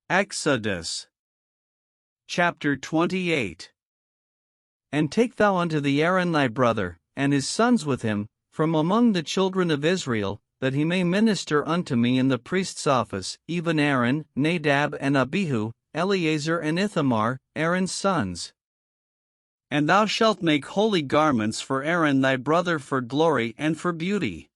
Exodus chapter 28. And take thou unto thee Aaron thy brother, and his sons with him, from among the children of Israel, that he may minister unto me in the priest's office, even Aaron, Nadab and Abihu, Eleazar and Ithamar, Aaron's sons. And thou shalt make holy garments for Aaron thy brother for glory and for beauty.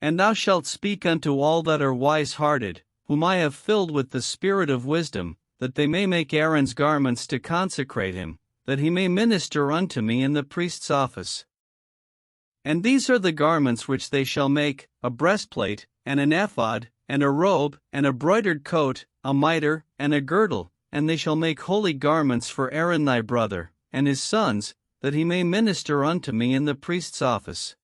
And thou shalt speak unto all that are wise-hearted, whom I have filled with the spirit of wisdom, that they may make Aaron's garments to consecrate him, that he may minister unto me in the priest's office. And these are the garments which they shall make: a breastplate, and an ephod, and a robe, and a broidered coat, a mitre, and a girdle, and they shall make holy garments for Aaron thy brother, and his sons, that he may minister unto me in the priest's office.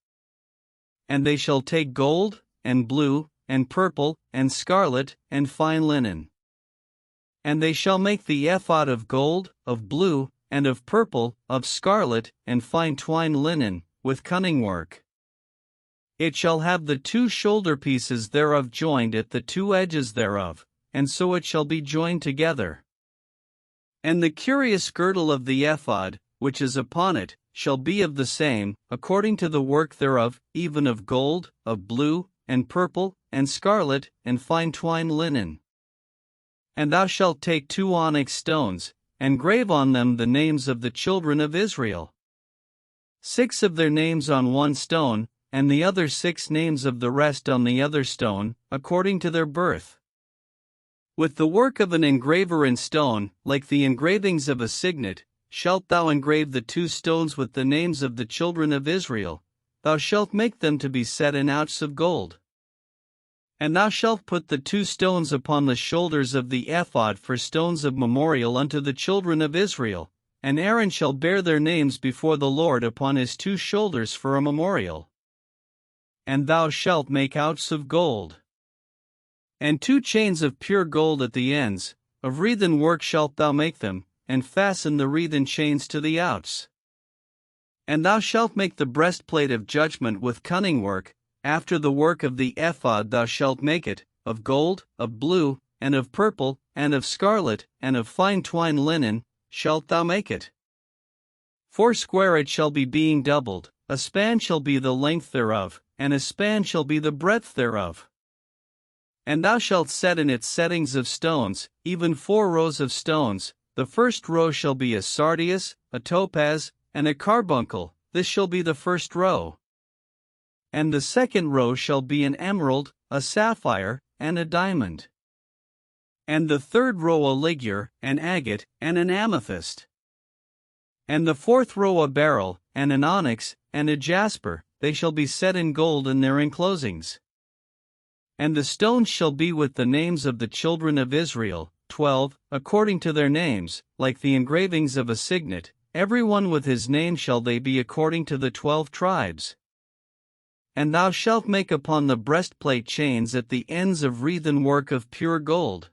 And they shall take gold, and blue, and purple, and scarlet, and fine linen. And they shall make the ephod of gold, of blue, and of purple, of scarlet, and fine twined linen, with cunning work. It shall have the two shoulder pieces thereof joined at the two edges thereof, and so it shall be joined together. And the curious girdle of the ephod, which is upon it, shall be of the same, according to the work thereof, even of gold, of blue, and purple, and scarlet, and fine twined linen. And thou shalt take 2 onyx stones, and grave on them the names of the children of Israel. 6 of their names on one stone, and the other 6 names of the rest on the other stone, according to their birth. With the work of an engraver in stone, like the engravings of a signet, shalt thou engrave the 2 stones with the names of the children of Israel. Thou shalt make them to be set in ouches of gold. And thou shalt put the 2 stones upon the shoulders of the ephod for stones of memorial unto the children of Israel, and Aaron shall bear their names before the Lord upon his 2 shoulders for a memorial. And thou shalt make ouches of gold. And 2 chains of pure gold at the ends, of wreathen work shalt thou make them, and fasten the wreathen chains to the ouches. And thou shalt make the breastplate of judgment with cunning work. After the work of the ephod thou shalt make it, of gold, of blue, and of purple, and of scarlet, and of fine twined linen, shalt thou make it. 4 it shall be being doubled, a span shall be the length thereof, and a span shall be the breadth thereof. And thou shalt set in its settings of stones, even 4 rows of stones. The first row shall be a sardius, a topaz, and a carbuncle. This shall be the first row. And the second row shall be an emerald, a sapphire, and a diamond. And the third row a ligure, an agate, and an amethyst. And the 4th row a beryl, and an onyx, and a jasper. They shall be set in gold in their enclosings. And the stones shall be with the names of the children of Israel, 12, according to their names, like the engravings of a signet. Every one with his name shall they be according to the 12 tribes. And thou shalt make upon the breastplate chains at the ends of wreathen work of pure gold.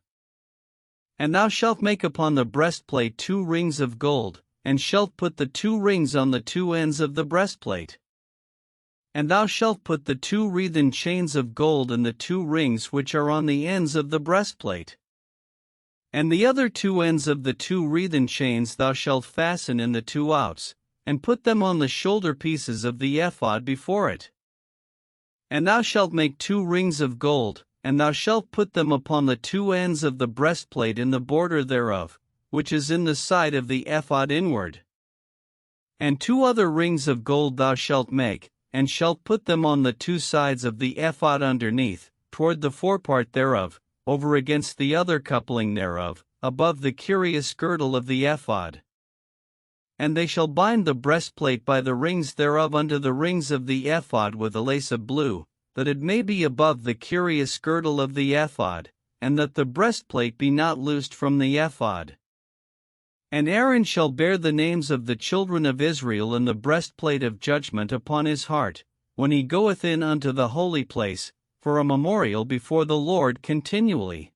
And thou shalt make upon the breastplate 2 rings of gold, and shalt put the 2 rings on the 2 ends of the breastplate. And thou shalt put the 2 wreathen chains of gold in the 2 rings which are on the ends of the breastplate. And the other 2 ends of the 2 wreathen chains thou shalt fasten in the 2 outs, and put them on the shoulder pieces of the ephod before it. And thou shalt make 2 rings of gold, and thou shalt put them upon the 2 ends of the breastplate in the border thereof, which is in the side of the ephod inward. And 2 other rings of gold thou shalt make, and shalt put them on the 2 sides of the ephod underneath, toward the forepart thereof, over against the other coupling thereof, above the curious girdle of the ephod. And they shall bind the breastplate by the rings thereof unto the rings of the ephod with a lace of blue, that it may be above the curious girdle of the ephod, and that the breastplate be not loosed from the ephod. And Aaron shall bear the names of the children of Israel in the breastplate of judgment upon his heart, when he goeth in unto the holy place, for a memorial before the Lord continually.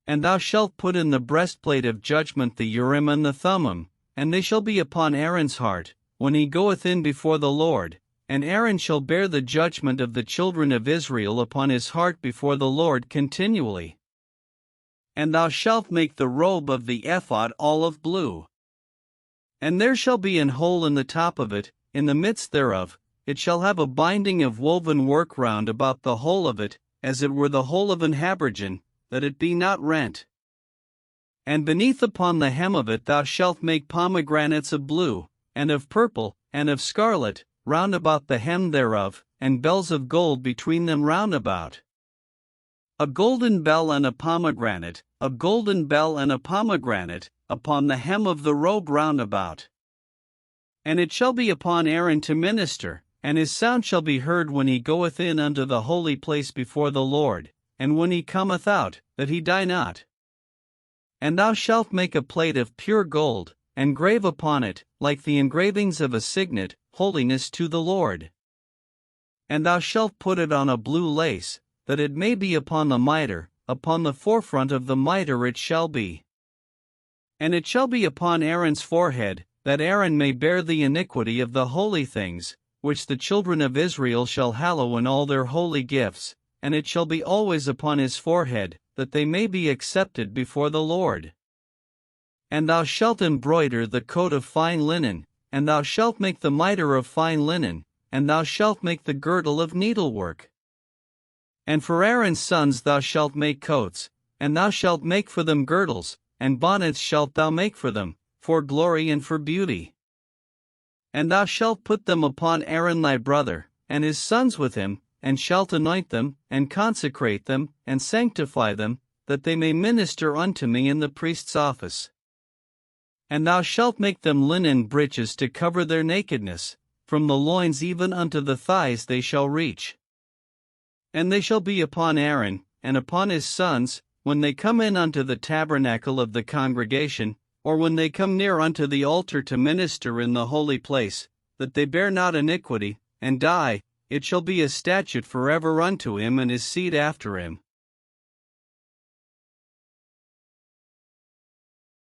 And thou shalt put in the breastplate of judgment the Urim and the Thummim, and they shall be upon Aaron's heart, when he goeth in before the Lord, and Aaron shall bear the judgment of the children of Israel upon his heart before the Lord continually. And thou shalt make the robe of the ephod olive blue. And there shall be an hole in the top of it, in the midst thereof, it shall have a binding of woven work round about the whole of it, as it were the hole of an habergeon, that it be not rent. And beneath upon the hem of it thou shalt make pomegranates of blue, and of purple, and of scarlet, round about the hem thereof, and bells of gold between them round about. A golden bell and a pomegranate, a golden bell and a pomegranate, upon the hem of the robe round about. And it shall be upon Aaron to minister, and his sound shall be heard when he goeth in unto the holy place before the Lord, and when he cometh out, that he die not. And thou shalt make a plate of pure gold, and grave upon it, like the engravings of a signet, holiness to the Lord. And thou shalt put it on a blue lace, that it may be upon the mitre, upon the forefront of the mitre it shall be. And it shall be upon Aaron's forehead, that Aaron may bear the iniquity of the holy things, which the children of Israel shall hallow in all their holy gifts, and it shall be always upon his forehead, that they may be accepted before the Lord. And thou shalt embroider the coat of fine linen, and thou shalt make the mitre of fine linen, and thou shalt make the girdle of needlework. And for Aaron's sons thou shalt make coats, and thou shalt make for them girdles, and bonnets shalt thou make for them, for glory and for beauty. And thou shalt put them upon Aaron thy brother, and his sons with him, and shalt anoint them, and consecrate them, and sanctify them, that they may minister unto me in the priest's office. And thou shalt make them linen breeches to cover their nakedness, from the loins even unto the thighs they shall reach. And they shall be upon Aaron, and upon his sons, when they come in unto the tabernacle of the congregation, or when they come near unto the altar to minister in the holy place, that they bear not iniquity, and die, it shall be a statute forever unto him and his seed after him.